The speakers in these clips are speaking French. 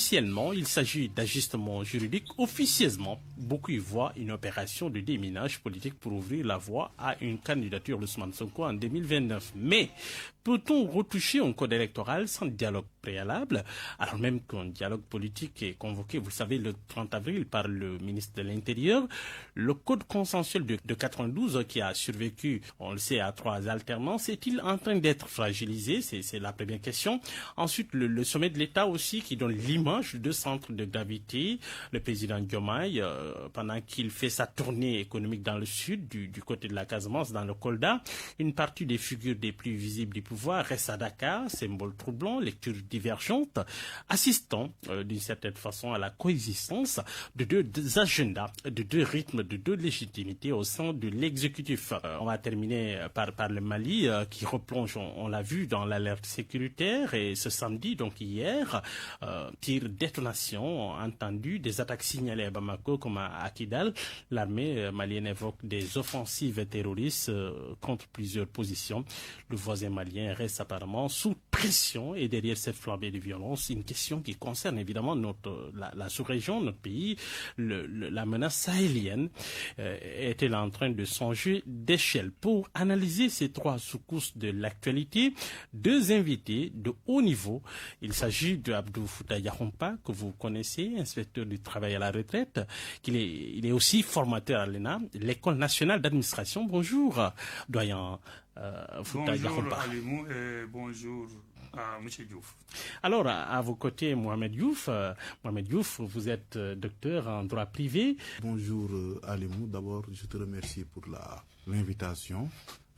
Officiellement, il s'agit d'ajustements juridiques. Officieusement, beaucoup y voient une opération de déminage politique pour ouvrir la voie à une candidature d'Ousmane Sonko en 2029. Mais peut-on retoucher un code électoral sans dialogue préalable, alors même qu'un dialogue politique est convoqué, vous savez, le 30 avril par le ministre de l'Intérieur? Le code consensuel de 92 qui a survécu, on le sait, à 3 alternances, est-il en train d'être fragilisé? C'est la première question. Ensuite, le sommet de l'État aussi qui donne l'image de centre de gravité. Le président Diomaye, pendant qu'il fait sa tournée économique dans le sud, du côté de la Casamance, dans le Kolda, une partie des figures les plus visibles du pouvoir reste à Dakar, symbole troublant, lecture divergente, assistant d'une certaine façon à la coexistence de deux agendas, de deux rythmes, de deux légitimités au sein de l'exécutif. On va terminer par le Mali qui replonge, on l'a vu, dans l'alerte sécuritaire, et ce samedi, donc hier, tir détonation entendu, des attaques signalées à Bamako comme à Kidal. L'armée malienne évoque des offensives terroristes contre plusieurs positions. Le voisin malien reste apparemment sous pression, et derrière cette flambée de violence, une question qui concerne évidemment la sous-région, notre pays, la menace sahélienne. Est-elle en train de changer d'échelle? Pour analyser ces trois sous-couches de l'actualité, deux invités de haut niveau. Il s'agit de Abdou Fouta Yahoumpa, que vous connaissez, inspecteur du travail à la retraite. Il est aussi formateur à l'ENA, l'École nationale d'administration. Bonjour, doyen Fouta Yahoumpa. Bonjour Alimou et bonjour à M. Diouf. Alors, à vos côtés, Mohamed Diouf. Mohamed Diouf, vous êtes docteur en droit privé. Bonjour Alimou. D'abord, je te remercie pour l'invitation.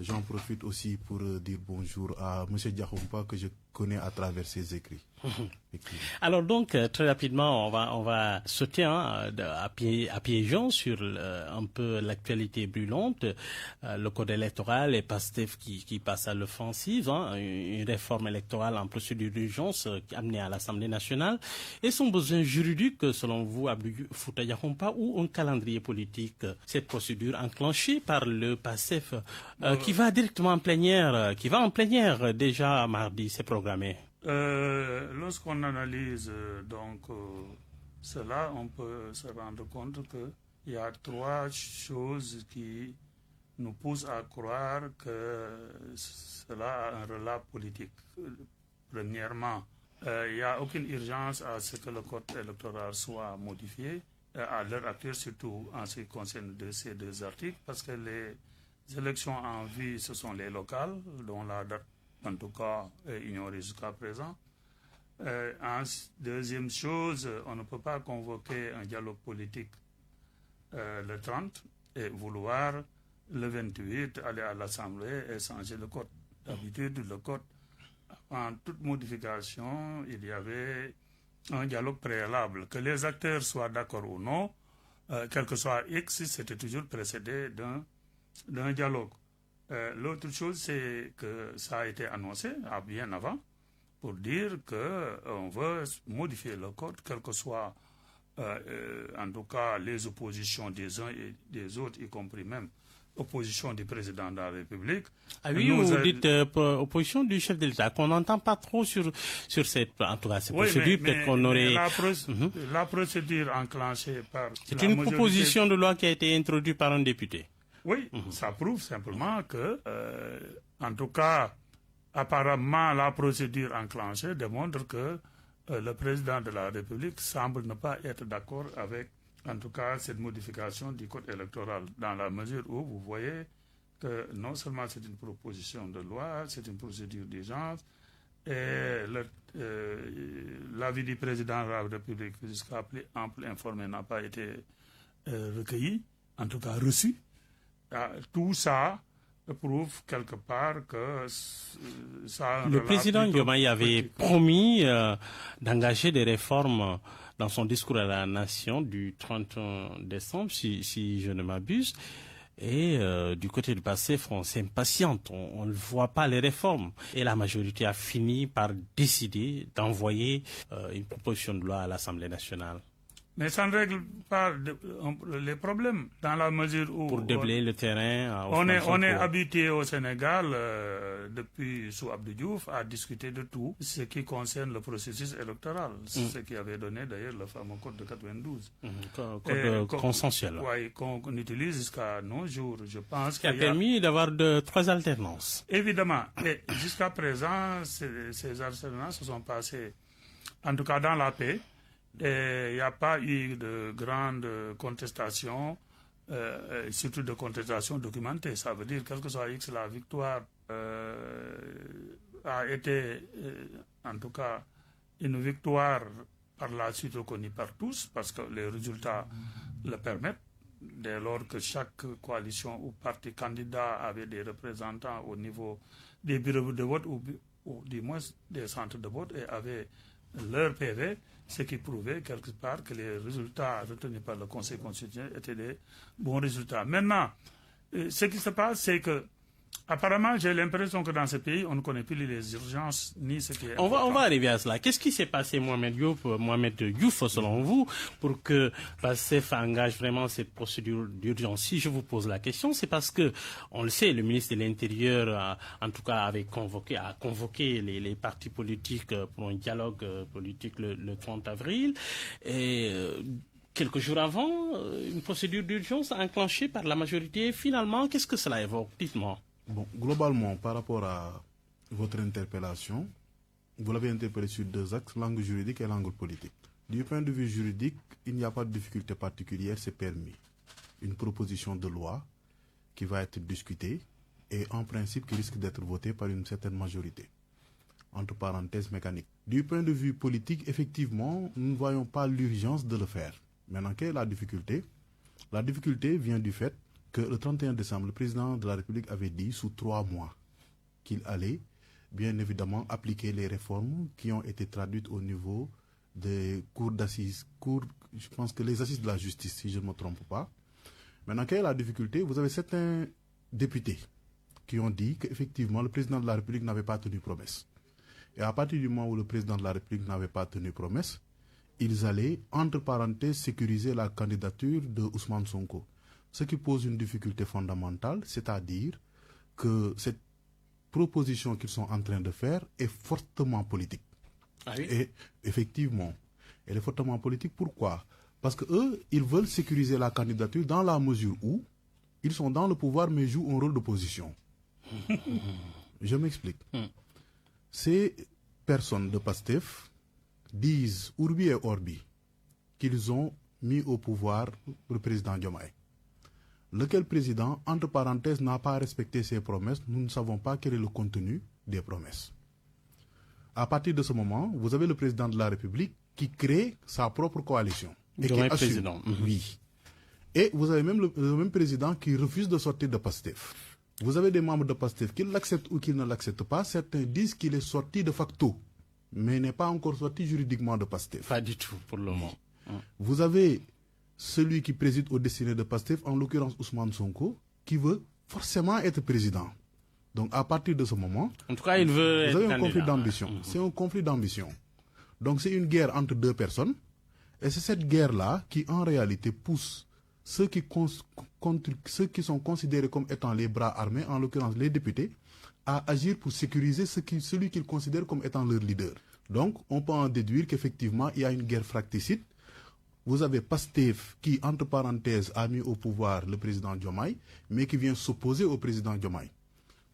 J'en profite aussi pour dire bonjour à M. Diakhoumpa que je connais à travers ses écrits. Alors donc, très rapidement, on va sauter à pieds joints sur un peu l'actualité brûlante, le code électoral et PASTEF qui passe à l'offensive, une réforme électorale en procédure d'urgence amenée à l'Assemblée nationale, et son besoin juridique, selon vous, Abdou Fouta Yahoumpa, ou un calendrier politique, cette procédure enclenchée par le PASTEF, qui va directement en plénière, qui va en plénière déjà mardi, c'est programmé. Lorsqu'on analyse cela, on peut se rendre compte qu'il y a trois choses qui nous poussent à croire que cela a un relais politique. Premièrement, il n'y a aucune urgence à ce que le code électoral soit modifié, à l'heure actuelle, surtout en ce qui concerne ces deux articles, parce que les élections en vue, ce sont les locales, dont la date, en tout cas, est ignorée jusqu'à présent. Deuxième chose, on ne peut pas convoquer un dialogue politique le 30 et vouloir le 28 aller à l'Assemblée et changer le code. D'habitude, le code, avant toute modification, il y avait un dialogue préalable. Que les acteurs soient d'accord ou non, quel que soit X, c'était toujours précédé d'un dialogue. L'autre chose, c'est que ça a été annoncé bien avant pour dire qu'on veut modifier le code, quelles que soient en tout cas les oppositions des uns et des autres, y compris même opposition du président de la République. Ah oui, vous dites opposition du chef de l'État, qu'on n'entend pas trop sur cette, en tout cas, cette procédure, peut-être qu'on aurait... La procédure enclenchée par... C'est une proposition de loi qui a été introduite par un député. Oui, ça prouve simplement que, en tout cas, apparemment, la procédure enclenchée démontre que le président de la République semble ne pas être d'accord avec, en tout cas, cette modification du code électoral, dans la mesure où vous voyez que non seulement c'est une proposition de loi, c'est une procédure d'urgence, et l'avis du président de la République, jusqu'à ample informé, n'a pas été recueilli, en tout cas reçu. Tout ça prouve quelque part que ça... Le président Diomaye avait promis d'engager des réformes dans son discours à la nation du 31 décembre, si je ne m'abuse. Et du côté du PASTEF, on s'impatiente, on ne voit pas les réformes. Et la majorité a fini par décider d'envoyer une proposition de loi à l'Assemblée nationale. Mais ça ne règle pas les problèmes, dans la mesure où... Pour déblayer le terrain... On est habitué au Sénégal, depuis sous Abdou Diouf, à discuter de tout ce qui concerne le processus électoral. C'est ce qui avait donné d'ailleurs le fameux code de 92. Code consensuel. Oui, qu'on utilise jusqu'à nos jours. Je pense qui a permis d'avoir 3 alternances. Évidemment. Et jusqu'à présent, ces alternances se sont passées, en tout cas dans la paix. Et il n'y a pas eu de grande contestation, surtout de contestation documentée. Ça veut dire, quel que soit X, la victoire a été, en tout cas, une victoire par la suite reconnue par tous, parce que les résultats le permettent, dès lors que chaque coalition ou parti candidat avait des représentants au niveau des bureaux de vote ou du moins des centres de vote et avait leur PV, ce qui prouvait quelque part que les résultats retenus par le Conseil constitutionnel étaient des bons résultats. Maintenant, ce qui se passe, c'est que apparemment, j'ai l'impression que dans ce pays, on ne connaît plus les urgences ni ce qui est important. On va arriver à cela. Qu'est-ce qui s'est passé, Mohamed Diouf, selon vous, pour que PASTEF engage vraiment cette procédure d'urgence? Si je vous pose la question, c'est parce que, on le sait, le ministre de l'Intérieur, en tout cas, a convoqué les partis politiques pour un dialogue politique le 30 avril. Et quelques jours avant, une procédure d'urgence enclenchée par la majorité. Finalement, qu'est-ce que cela évoque? Dites-moi. Bon, globalement, par rapport à votre interpellation, vous l'avez interpellé sur 2 axes, l'angle juridique et l'angle politique. Du point de vue juridique, il n'y a pas de difficulté particulière, c'est permis. Une proposition de loi qui va être discutée et en principe qui risque d'être votée par une certaine majorité. Entre parenthèses mécaniques. Du point de vue politique, effectivement, nous ne voyons pas l'urgence de le faire. Maintenant, quelle est la difficulté? La difficulté vient du fait que le 31 décembre, le président de la République avait dit sous 3 mois qu'il allait bien évidemment appliquer les réformes qui ont été traduites au niveau des cours d'assises, je pense que les assises de la justice, si je ne me trompe pas. Maintenant, quelle est la difficulté? Vous avez certains députés qui ont dit qu'effectivement le président de la République n'avait pas tenu promesse. Et à partir du moment où le président de la République n'avait pas tenu promesse, ils allaient, entre parenthèses, sécuriser la candidature de Ousmane Sonko. Ce qui pose une difficulté fondamentale, c'est-à-dire que cette proposition qu'ils sont en train de faire est fortement politique. Ah oui? Et effectivement, elle est fortement politique. Pourquoi? Parce qu'eux, ils veulent sécuriser la candidature dans la mesure où ils sont dans le pouvoir mais jouent un rôle d'opposition. Je m'explique. Ces personnes de PASTEF disent, Urbi et Orbi, qu'ils ont mis au pouvoir le président Diomaye. Lequel président, entre parenthèses, n'a pas respecté ses promesses. Nous ne savons pas quel est le contenu des promesses. À partir de ce moment, vous avez le président de la République qui crée sa propre coalition. Et qui assume. Président. Oui. Et vous avez même le même président qui refuse de sortir de PASTEF. Vous avez des membres de PASTEF qui l'acceptent ou qui ne l'acceptent pas. Certains disent qu'il est sorti de facto, mais n'est pas encore sorti juridiquement de PASTEF. Pas du tout, pour le moment. Vous avez celui qui préside au destiné de PASTEF, en l'occurrence Ousmane Sonko, qui veut forcément être président. Donc à partir de ce moment, en tout cas, il veut vous avez être un conflit d'ambition. C'est un conflit d'ambition. Donc c'est une guerre entre 2 personnes. Et c'est cette guerre-là qui en réalité pousse ceux qui sont considérés comme étant les bras armés, en l'occurrence les députés, à agir pour sécuriser celui qu'ils considèrent comme étant leur leader. Donc on peut en déduire qu'effectivement il y a une guerre fratricide. Vous avez PASTEF qui, entre parenthèses, a mis au pouvoir le président Diomaye, mais qui vient s'opposer au président Diomaye.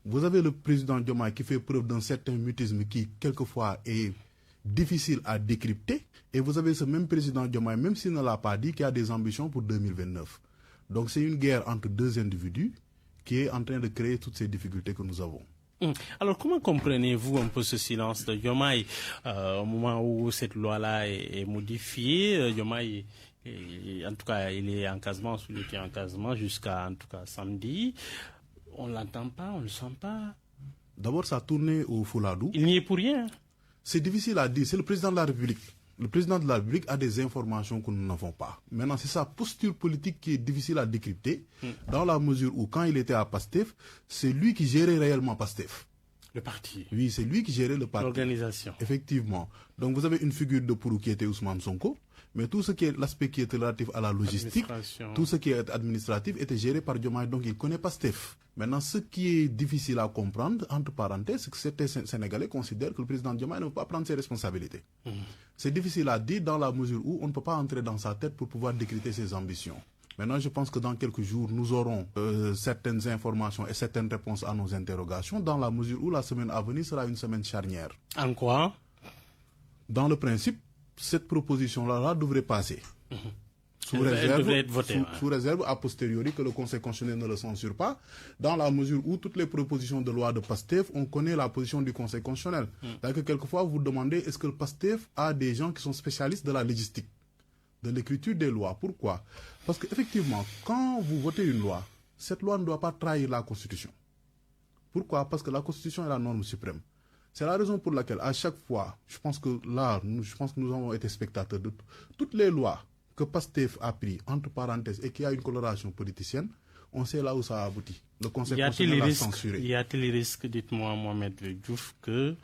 Vous avez le président Diomaye qui fait preuve d'un certain mutisme qui, quelquefois, est difficile à décrypter. Et vous avez ce même président Diomaye, même s'il ne l'a pas dit, qui a des ambitions pour 2029. Donc c'est une guerre entre 2 individus qui est en train de créer toutes ces difficultés que nous avons. Alors, comment comprenez-vous un peu ce silence de Diomaye au moment où cette loi-là est modifiée? Diomaye, en tout cas, il est en casement, celui qui est en casement jusqu'à, en tout cas, samedi. On ne l'entend pas, on ne le sent pas. D'abord, ça a tourné au Fouladou. Il n'y est pour rien. C'est difficile à dire. C'est le président de la République. Le président de la République a des informations que nous n'avons pas. Maintenant, c'est sa posture politique qui est difficile à décrypter, dans la mesure où, quand il était à PASTEF, c'est lui qui gérait réellement PASTEF. Le parti. Oui, c'est lui qui gérait le parti. L'organisation. Effectivement. Donc vous avez une figure de proue qui était Ousmane Sonko, mais tout ce qui est l'aspect qui est relatif à la logistique, tout ce qui est administratif était géré par Diomaye, donc il connaît Pastef. Maintenant, ce qui est difficile à comprendre, entre parenthèses, c'est que certains Sénégalais considèrent que le président Diomaye ne peut pas prendre ses responsabilités. C'est difficile à dire dans la mesure où on ne peut pas entrer dans sa tête pour pouvoir décrypter ses ambitions. Maintenant, je pense que dans quelques jours, nous aurons certaines informations et certaines réponses à nos interrogations, dans la mesure où la semaine à venir sera une semaine charnière. En quoi? Dans le principe, cette proposition-là devrait passer. Sous réserve a posteriori que le Conseil constitutionnel ne le censure pas, dans la mesure où toutes les propositions de loi de PASTEF, on connaît la position du Conseil constitutionnel. C'est-à-dire que quelquefois, vous vous demandez, est-ce que le PASTEF a des gens qui sont spécialistes de la logistique, de l'écriture des lois? Pourquoi? Parce qu'effectivement, quand vous votez une loi, cette loi ne doit pas trahir la Constitution. Pourquoi? Parce que la Constitution est la norme suprême. C'est la raison pour laquelle, à chaque fois, je pense que nous avons été spectateurs de toutes les lois que PASTEF a pris, entre parenthèses, et qui a une coloration politicienne, on sait là où ça a abouti. Le Conseil constitutionnel a censuré. Y a-t-il risque, dites-moi, Mohamed Diouf, que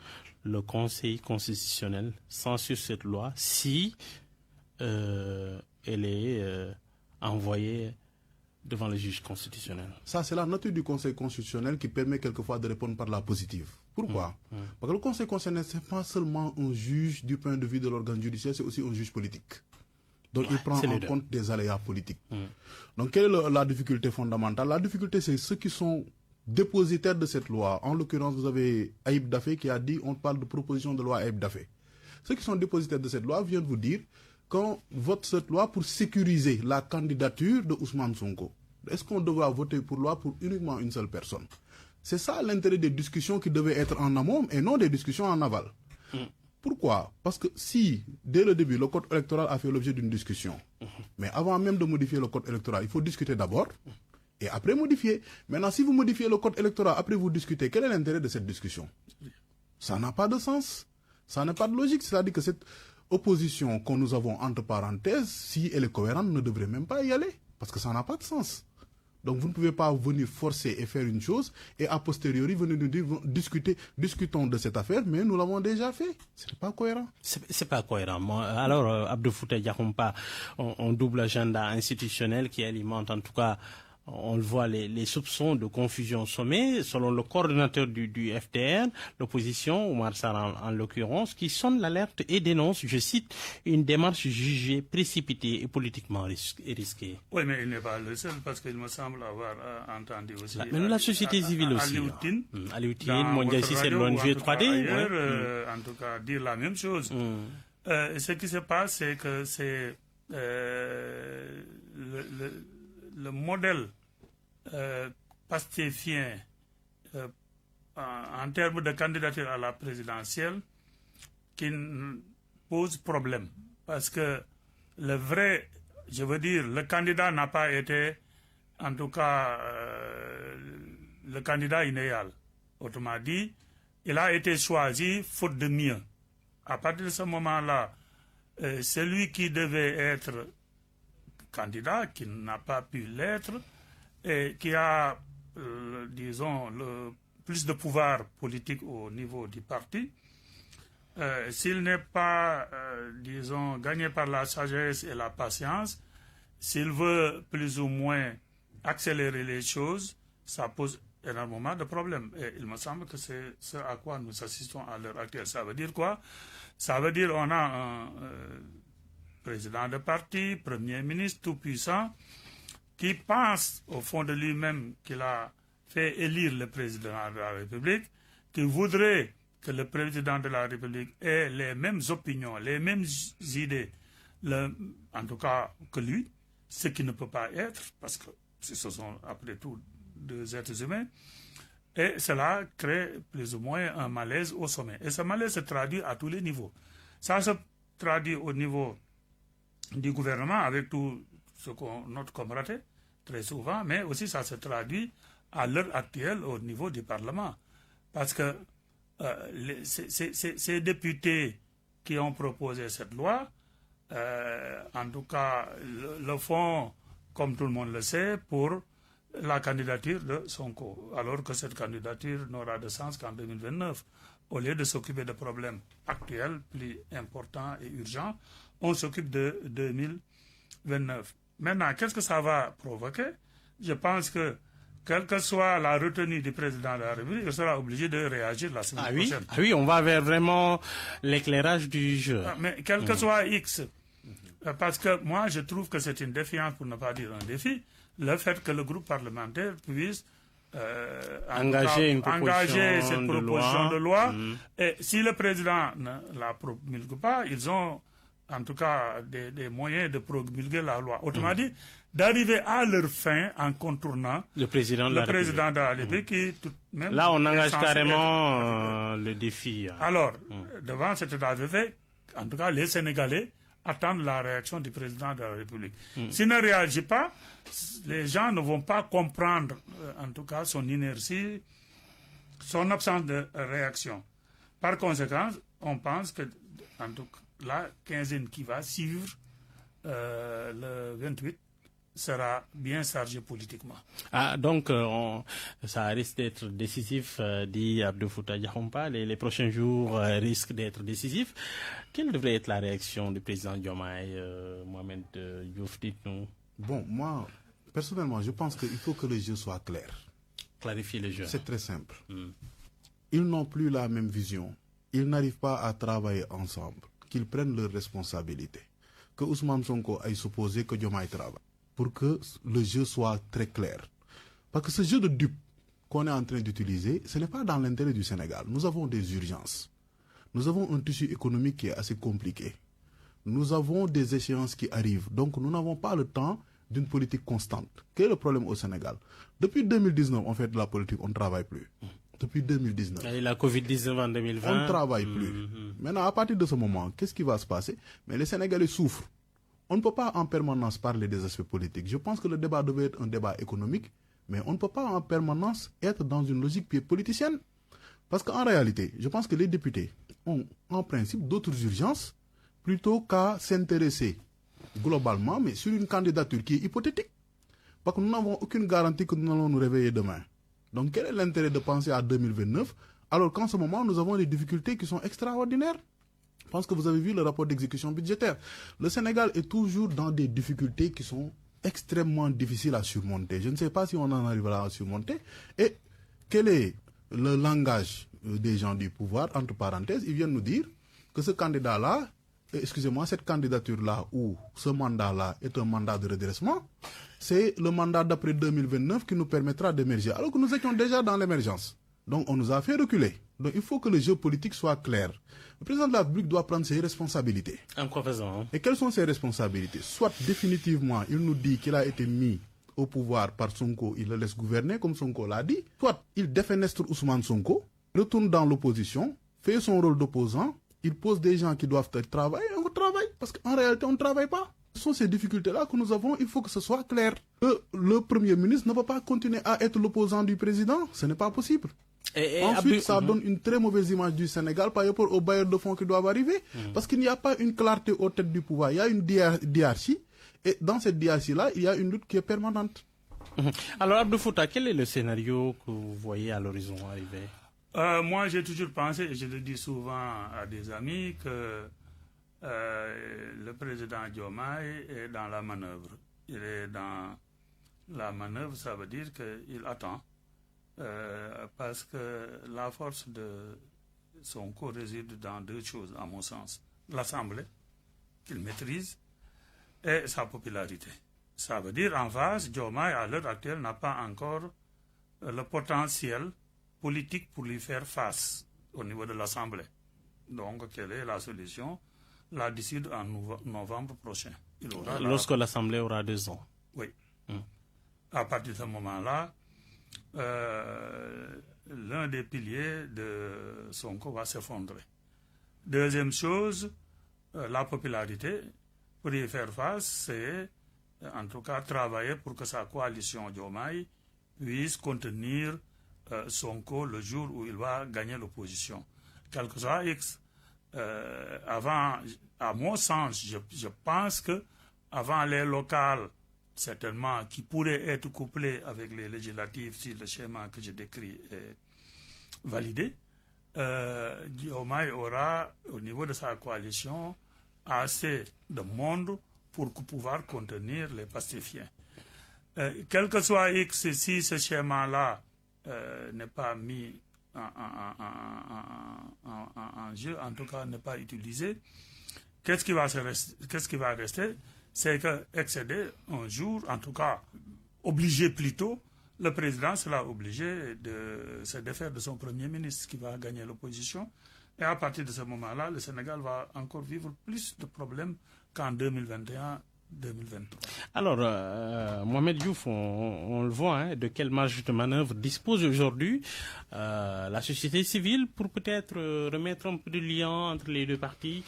le Conseil constitutionnel censure cette loi si elle est envoyée devant le juge constitutionnel? Ça, c'est la nature du Conseil constitutionnel qui permet quelquefois de répondre par la positive. Pourquoi? Parce que le Conseil constitutionnel, ce n'est pas seulement un juge du point de vue de l'organe judiciaire, c'est aussi un juge politique. Donc, il prend en compte des aléas politiques. Donc, quelle est la difficulté fondamentale? La difficulté, c'est ceux qui sont dépositaires de cette loi. En l'occurrence, vous avez Aïb Dafé qui a dit, on parle de proposition de loi Aïb Dafé. Ceux qui sont dépositaires de cette loi viennent vous dire qu'on vote cette loi pour sécuriser la candidature de Ousmane Sonko. Est-ce qu'on devra voter pour loi pour uniquement une seule personne? C'est ça l'intérêt des discussions qui devaient être en amont et non des discussions en aval. Pourquoi? Parce que si, dès le début, le code électoral a fait l'objet d'une discussion, mais avant même de modifier le code électoral, il faut discuter d'abord et après modifier. Maintenant, si vous modifiez le code électoral, après vous discutez, quel est l'intérêt de cette discussion? Ça n'a pas de sens. Ça n'a pas de logique. C'est-à-dire que cette opposition que nous avons entre parenthèses, si elle est cohérente, ne devrait même pas y aller. Parce que ça n'a pas de sens. Donc vous ne pouvez pas venir forcer et faire une chose et a posteriori venir nous dire discutons de cette affaire, mais nous l'avons déjà fait. Ce n'est pas cohérent. C'est pas cohérent. Alors, Abdou Fouta Diakhoumpa, on double agenda institutionnel qui alimente en tout cas, on le voit, les soupçons de confusion au sommet, selon le coordonnateur du FDR, l'opposition, Oumar Sarr en l'occurrence, qui sonne l'alerte et dénonce, je cite, une démarche jugée précipitée et politiquement risquée. Oui, mais il n'est pas le seul, parce qu'il me semble avoir entendu aussi... Mais la société civile aussi. Alioutine, Mondial 6, c'est le jeu 3D. En tout cas, dire la même chose. Ce qui se passe, c'est que c'est le modèle pastéfien en termes de candidature à la présidentielle qui pose problème. Parce que le candidat n'a pas été, en tout cas, le candidat idéal. Autrement dit, il a été choisi faute de mieux. À partir de ce moment-là, celui qui devait être candidat, qui n'a pas pu l'être, et qui a, disons, plus de pouvoir politique au niveau du parti, s'il n'est pas, disons, gagné par la sagesse et la patience, s'il veut plus ou moins accélérer les choses, ça pose énormément de problèmes. Et il me semble que c'est ce à quoi nous assistons à l'heure actuelle. Ça veut dire quoi? Ça veut dire qu'on a un président de parti, premier ministre tout puissant, qui pense au fond de lui-même qu'il a fait élire le président de la République, qui voudrait que le président de la République ait les mêmes opinions, les mêmes idées, en tout cas que lui, ce qui ne peut pas être, parce que ce sont après tout deux êtres humains, et cela crée plus ou moins un malaise au sommet. Et ce malaise se traduit à tous les niveaux. Ça se traduit au niveau du gouvernement avec tout ce qu'on note comme raté, très souvent, mais aussi ça se traduit à l'heure actuelle au niveau du Parlement. Parce que ces députés qui ont proposé cette loi, en tout cas, le font, comme tout le monde le sait, pour la candidature de Sonko, alors que cette candidature n'aura de sens qu'en 2029. Au lieu de s'occuper de problèmes actuels, plus importants et urgents, on s'occupe de 2029. Maintenant, qu'est-ce que ça va provoquer? Je pense que, quelle que soit la retenue du président de la République, il sera obligé de réagir la semaine prochaine. Ah oui, on va vers vraiment l'éclairage du jeu. Mais quel que soit X, parce que moi, je trouve que c'est une défiance, pour ne pas dire un défi, le fait que le groupe parlementaire puisse engager cette proposition de loi. Et si le président ne la promulgue pas, ils ont en tout cas des moyens de promulguer la loi. Autrement dit, d'arriver à leur fin en contournant le président de la République qui tout de même... Là, on engage carrément le défi. Alors, devant cet état de fait, en tout cas, les Sénégalais attendent la réaction du président de la République. S'il ne réagit pas, les gens ne vont pas comprendre, en tout cas, son inertie, son absence de réaction. Par conséquent, on pense que, en tout cas, la quinzaine qui va suivre le 28 sera bien chargée politiquement. Ah, donc, ça risque d'être décisif, dit Abdou Fouta Diakhoumpa. Les prochains jours risquent d'être décisifs. Quelle devrait être la réaction du président Diomaye, Mohamed Diouf, dites-nous? Bon, moi, personnellement, je pense qu'il faut que le jeu soit clair. Clarifier le jeu. C'est très simple. Ils n'ont plus la même vision. Ils n'arrivent pas à travailler ensemble. Qu'ils prennent leurs responsabilités. Que Ousmane Sonko aille s'opposer, que Diomaye travaille. Pour que le jeu soit très clair. Parce que ce jeu de dupes qu'on est en train d'utiliser, ce n'est pas dans l'intérêt du Sénégal. Nous avons des urgences. Nous avons un tissu économique qui est assez compliqué. Nous avons des échéances qui arrivent. Donc nous n'avons pas le temps d'une politique constante. Quel est le problème au Sénégal? Depuis 2019, on fait de la politique, on ne travaille plus. Depuis 2019. Et la Covid-19 en 2020. On ne travaille plus. Maintenant, à partir de ce moment, qu'est-ce qui va se passer? Mais les Sénégalais souffrent. On ne peut pas en permanence parler des aspects politiques. Je pense que le débat devait être un débat économique, mais on ne peut pas en permanence être dans une logique politicienne. Parce qu'en réalité, je pense que les députés ont en principe d'autres urgences plutôt qu'à s'intéresser globalement, mais sur une candidature qui est hypothétique. Parce que nous n'avons aucune garantie que nous allons nous réveiller demain. Donc quel est l'intérêt de penser à 2029 alors qu'en ce moment nous avons des difficultés qui sont extraordinaires? Je pense que vous avez vu le rapport d'exécution budgétaire. Le Sénégal est toujours dans des difficultés qui sont extrêmement difficiles à surmonter. Je ne sais pas si on en arrivera à surmonter. Et quel est le langage des gens du pouvoir? Entre parenthèses, ils viennent nous dire que ce candidat-là, excusez-moi, cette candidature-là ou ce mandat-là est un mandat de redressement. C'est le mandat d'après 2029 qui nous permettra d'émerger. Alors que nous étions déjà dans l'émergence. Donc on nous a fait reculer. Donc il faut que le jeu politique soit clair. Le président de la République doit prendre ses responsabilités. En quoi faisant? Et quelles sont ses responsabilités? Soit définitivement, il nous dit qu'il a été mis au pouvoir par Sonko, il le laisse gouverner comme Sonko l'a dit. Soit il défenestre Ousmane Sonko, retourne dans l'opposition, fait son rôle d'opposant, il pose des gens qui doivent travailler et on travaille. Parce qu'en réalité, on ne travaille pas. Ce sont ces difficultés-là que nous avons, il faut que ce soit clair. Le Premier ministre ne peut pas continuer à être l'opposant du président, ce n'est pas possible. Et ensuite, ça donne une très mauvaise image du Sénégal par rapport aux bailleurs de fonds qui doivent arriver. Parce qu'il n'y a pas une clarté aux têtes du pouvoir. Il y a une diarchie. Et dans cette diarchie-là, il y a une lutte qui est permanente. Alors, Abdou Fouta, quel est le scénario que vous voyez à l'horizon arriver? Moi, j'ai toujours pensé, et je le dis souvent à des amis, que le président Diomaye est dans la manœuvre. Il est dans la manœuvre, ça veut dire qu'il attend. Parce que la force de Sonko réside dans deux choses, à mon sens. L'Assemblée, qu'il maîtrise, et sa popularité. Ça veut dire, en face, Diomaye, à l'heure actuelle, n'a pas encore le potentiel politique pour lui faire face au niveau de l'Assemblée. Donc, quelle est la solution? La décide en novembre prochain. Lorsque l'Assemblée aura 2 ans. Oui. À partir de ce moment-là, l'un des piliers de Sonko va s'effondrer. Deuxième chose, la popularité. Pour y faire face, c'est en tout cas travailler pour que sa coalition Diomaye puisse contenir Sonko le jour où il va gagner l'opposition. Quel que soit X, avant, à mon sens, je pense que avant les locales certainement qui pourrait être couplé avec les législatives si le schéma que je décris est validé, Diomaye aura au niveau de sa coalition assez de monde pour pouvoir contenir les pacifiens. Quel que soit X, si ce schéma-là n'est pas mis en jeu, en tout cas n'est pas utilisé, qu'est-ce qui va rester? C'est qu'excédé un jour, en tout cas obligé plutôt, le président sera obligé de se défaire de son premier ministre qui va gagner l'opposition. Et à partir de ce moment-là, le Sénégal va encore vivre plus de problèmes qu'en 2021. 2023. Alors, Mohamed Diouf, on le voit, hein, de quelle marge de manœuvre dispose aujourd'hui la société civile pour peut-être remettre un peu de lien entre les deux parties.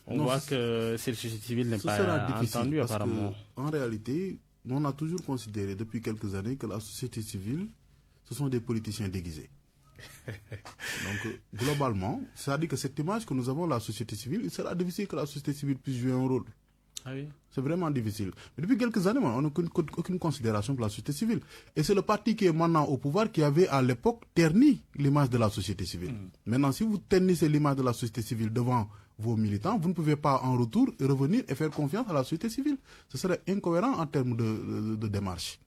On voit que cette société civile n'est pas entendue apparemment. En réalité, on a toujours considéré depuis quelques années que la société civile, ce sont des politiciens déguisés. Donc, globalement, c'est-à-dire que cette image que nous avons de la société civile, il sera difficile que la société civile puisse jouer un rôle. Ah oui. C'est vraiment difficile. Mais depuis quelques années, on n'a aucune considération pour la société civile. Et c'est le parti qui est maintenant au pouvoir qui avait à l'époque terni l'image de la société civile. Maintenant, si vous ternissez l'image de la société civile devant vos militants, vous ne pouvez pas en retour revenir et faire confiance à la société civile. Ce serait incohérent en termes de démarche.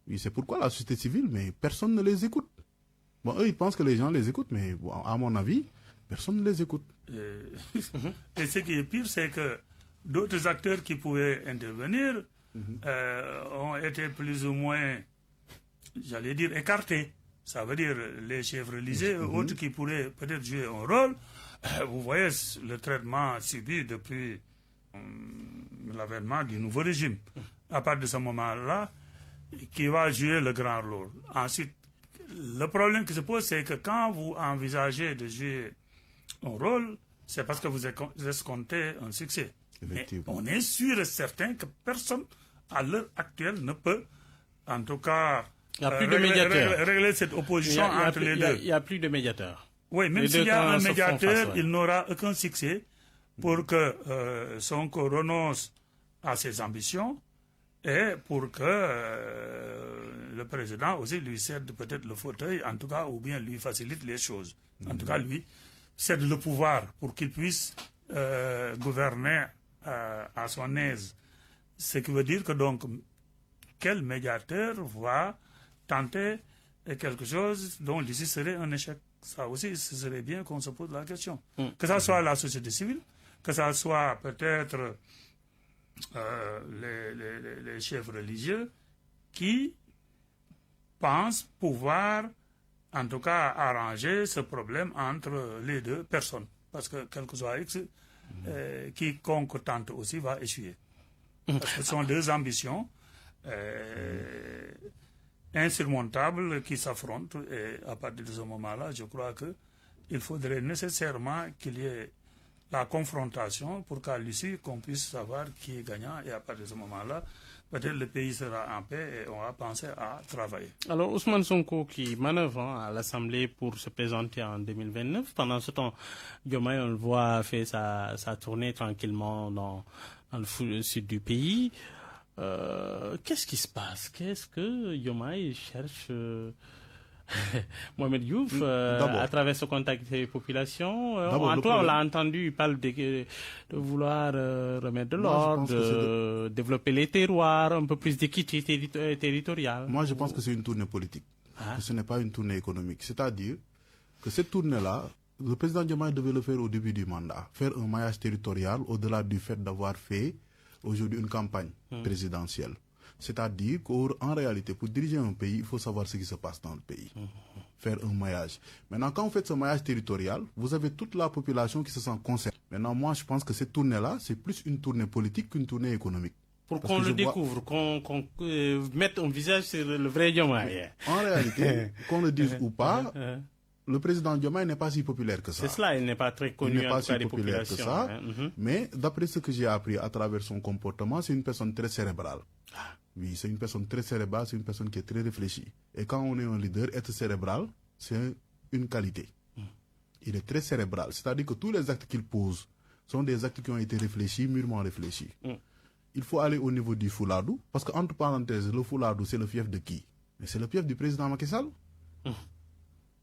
Oui, c'est pourquoi la société civile, mais personne ne les écoute. Bon, eux, ils pensent que les gens les écoutent, mais bon, à mon avis, personne ne les écoute. Et ce qui est pire, c'est que d'autres acteurs qui pouvaient intervenir ont été plus ou moins, j'allais dire, écartés. Ça veut dire les chefs religieux, autres qui pourraient peut-être jouer un rôle. Vous voyez le traitement subi depuis l'avènement du nouveau régime. À partir de ce moment-là, qui va jouer le grand rôle. Ensuite, le problème qui se pose, c'est que quand vous envisagez de jouer un rôle, c'est parce que vous escomptez un succès. Mais on est sûr et certain que personne, à l'heure actuelle, ne peut, en tout cas, régler cette opposition entre les deux. Il n'y a plus de médiateur. Oui, même s'il y a un médiateur, il n'aura aucun succès pour que Sonko renonce à ses ambitions et pour que le président aussi lui cède peut-être le fauteuil, en tout cas, ou bien lui facilite les choses. En tout cas, lui cède le pouvoir pour qu'il puisse gouverner à son aise. Ce qui veut dire que donc, quel médiateur va tenter quelque chose dont l'issue serait un échec? Ça aussi, ce serait bien qu'on se pose la question. Que ce soit la société civile, que ce soit peut-être les chefs religieux qui pensent pouvoir, en tout cas, arranger ce problème entre les deux personnes. Parce que, quel que soit X, quiconque tente aussi va échouer. Parce que ce sont deux ambitions insurmontables qui s'affrontent. Et à partir de ce moment-là, je crois qu'il faudrait nécessairement qu'il y ait la confrontation pour qu'à l'issue, qu'on puisse savoir qui est gagnant. Et à partir de ce moment-là, peut-être le pays sera en paix et on va penser à travailler. Alors, Ousmane Sonko qui manœuvre à l'Assemblée pour se présenter en 2029. Pendant ce temps, Diomaye, on le voit, fait sa tournée tranquillement dans le sud du pays. Qu'est-ce qui se passe? Qu'est-ce que Diomaye cherche Mohamed Diouf, à travers ce contact des populations, on l'a entendu, il parle de vouloir remettre de l'ordre, de développer les terroirs, un peu plus d'équité territoriale. Moi, je pense que c'est une tournée politique. Que ce n'est pas une tournée économique. C'est-à-dire que cette tournée-là, le président Diomaye devait le faire au début du mandat. Faire un maillage territorial au-delà du fait d'avoir fait aujourd'hui une campagne présidentielle. C'est-à-dire qu'en réalité, pour diriger un pays, il faut savoir ce qui se passe dans le pays. Faire un maillage. Maintenant, quand vous faites ce maillage territorial, vous avez toute la population qui se sent concernée. Maintenant, moi, je pense que cette tournée-là, c'est plus une tournée politique qu'une tournée économique. Pour qu'on le découvre, qu'on mette un visage sur le vrai Diomaye. En réalité, qu'on le dise ou pas, le président Diomaye n'est pas si populaire que ça. C'est cela, il n'est pas très connu en tout cas des populations. Que ça, mais d'après ce que j'ai appris à travers son comportement, c'est une personne très cérébrale. Oui, c'est une personne très cérébrale, c'est une personne qui est très réfléchie. Et quand on est un leader, être cérébral, c'est une qualité. Il est très cérébral, c'est-à-dire que tous les actes qu'il pose sont des actes qui ont été réfléchis, mûrement réfléchis. il faut aller au niveau du Fouladou, parce qu'entre parenthèses, le Fouladou, c'est le fief de qui? Mais c'est le fief du président Macky Sall.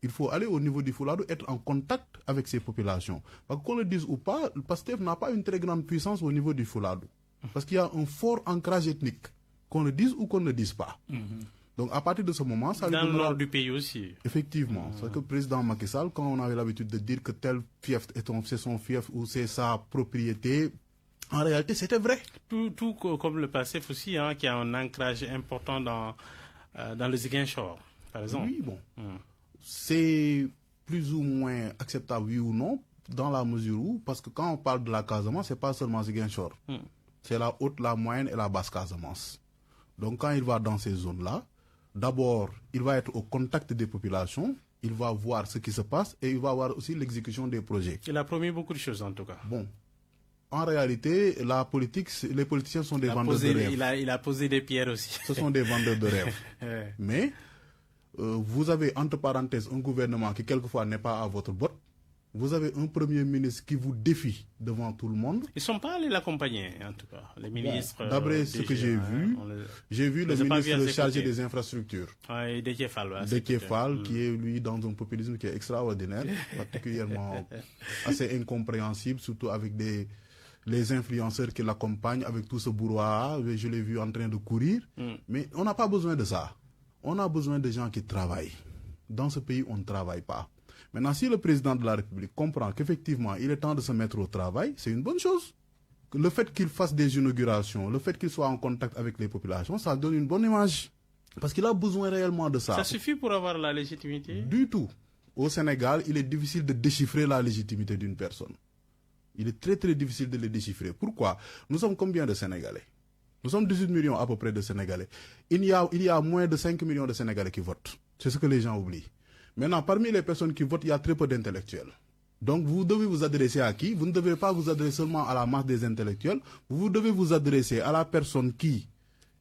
Il faut aller au niveau du Fouladou, être en contact avec ces populations. Parce qu'on le dise ou pas, le PASTEF n'a pas une très grande puissance au niveau du Fouladou. Parce qu'il y a un fort ancrage ethnique, qu'on le dise ou qu'on ne le dise pas. Donc à partir de ce moment, ça dans le nord du pays aussi. Effectivement, c'est que le président Macky Sall, quand on avait l'habitude de dire que tel fief c'est son fief ou c'est sa propriété, en réalité c'était vrai. Tout comme le PASTEF aussi, hein, qui a un ancrage important dans le Ziguinchor, par exemple. Oui, bon. C'est plus ou moins acceptable, oui ou non, dans la mesure où, parce que quand on parle de la Casamance, c'est pas seulement Ziguinchor. C'est la haute, la moyenne et la basse Casamance. Donc quand il va dans ces zones-là, d'abord, il va être au contact des populations, il va voir ce qui se passe et il va voir aussi l'exécution des projets. Il a promis beaucoup de choses en tout cas. Bon. En réalité, la politique, les politiciens sont des vendeurs de rêves. Il a posé des pierres aussi. Ce sont des vendeurs de rêves. Mais vous avez, entre parenthèses, un gouvernement qui quelquefois n'est pas à votre botte. Vous avez un premier ministre qui vous défie devant tout le monde. Ils ne sont pas allés l'accompagner, en tout cas, les ministres. D'après ce que j'ai vu le ministre chargé des infrastructures. Oui, Déthié Fall. Déthié Fall, qui est, lui, dans un populisme qui est extraordinaire, particulièrement assez incompréhensible, surtout avec les influenceurs qui l'accompagnent, avec tout ce brouhaha. Je l'ai vu en train de courir. Mais on n'a pas besoin de ça. On a besoin de gens qui travaillent. Dans ce pays, on ne travaille pas. Maintenant, si le président de la République comprend qu'effectivement, il est temps de se mettre au travail, c'est une bonne chose. Le fait qu'il fasse des inaugurations, le fait qu'il soit en contact avec les populations, ça donne une bonne image. Parce qu'il a besoin réellement de ça. Ça suffit pour avoir la légitimité? Du tout. Au Sénégal, il est difficile de déchiffrer la légitimité d'une personne. Il est très très difficile de les déchiffrer. Pourquoi? Nous sommes combien de Sénégalais? Nous sommes 18 millions à peu près de Sénégalais. Il y a moins de 5 millions de Sénégalais qui votent. C'est ce que les gens oublient. Maintenant, parmi les personnes qui votent, il y a très peu d'intellectuels. Donc, vous devez vous adresser à qui? Vous ne devez pas vous adresser seulement à la masse des intellectuels. Vous devez vous adresser à la personne qui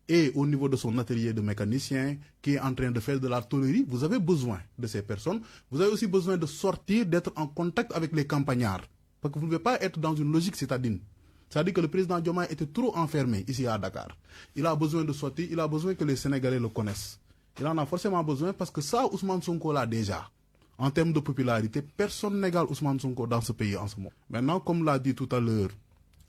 est au niveau de son atelier de mécanicien, qui est en train de faire de l'artillerie. Vous avez besoin de ces personnes. Vous avez aussi besoin de sortir, d'être en contact avec les campagnards. Parce que vous ne pouvez pas être dans une logique citadine. C'est-à-dire que le président Diomaye était trop enfermé ici à Dakar. Il a besoin de sortir, il a besoin que les Sénégalais le connaissent. Il en a forcément besoin parce que ça, Ousmane Sonko l'a déjà. En termes de popularité, personne n'égale Ousmane Sonko dans ce pays en ce moment. Maintenant, comme l'a dit tout à l'heure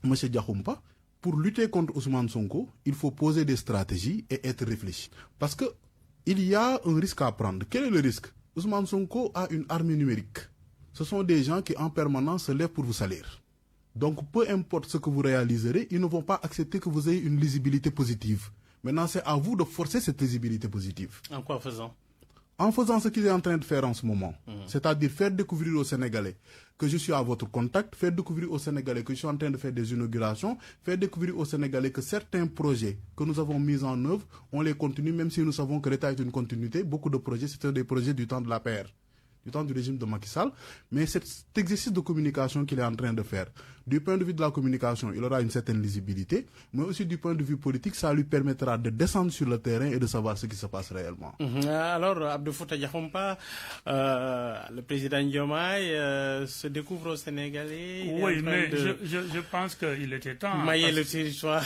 M. Diakhoumpa, pour lutter contre Ousmane Sonko, il faut poser des stratégies et être réfléchi. Parce que il y a un risque à prendre. Quel est le risque? Ousmane Sonko a une armée numérique. Ce sont des gens qui en permanence se lèvent pour vous salir. Donc, peu importe ce que vous réaliserez, ils ne vont pas accepter que vous ayez une lisibilité positive. Maintenant, c'est à vous de forcer cette lisibilité positive. En quoi faisant? En faisant ce qu'il est en train de faire en ce moment. C'est-à-dire faire découvrir aux Sénégalais que je suis à votre contact, faire découvrir aux Sénégalais que je suis en train de faire des inaugurations, faire découvrir aux Sénégalais que certains projets que nous avons mis en œuvre, on les continue, même si nous savons que l'État est une continuité. Beaucoup de projets, c'était des projets du temps de la PR, du temps du régime de Macky Sall. Mais cet exercice de communication qu'il est en train de faire, du point de vue de la communication, il aura une certaine lisibilité, mais aussi du point de vue politique, ça lui permettra de descendre sur le terrain et de savoir ce qui se passe réellement. Alors, Abdou Fouta Diakhoumpa, le président Diomaye se découvre au Sénégalais. Oui, mais je pense qu'il était temps. Mailler le territoire.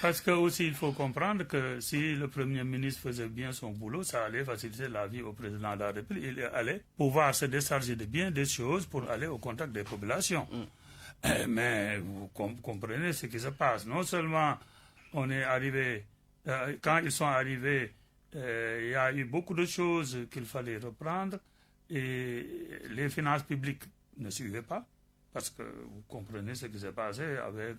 Parce que aussi, il faut comprendre que si le Premier ministre faisait bien son boulot, ça allait faciliter la vie au président de la République. Il allait pouvoir se décharger de bien des choses pour aller au contact des populations. Mais vous comprenez ce qui se passe. Non seulement on est arrivé, quand ils sont arrivés, il y a eu beaucoup de choses qu'il fallait reprendre et les finances publiques ne suivaient pas. Parce que vous comprenez ce qui s'est passé avec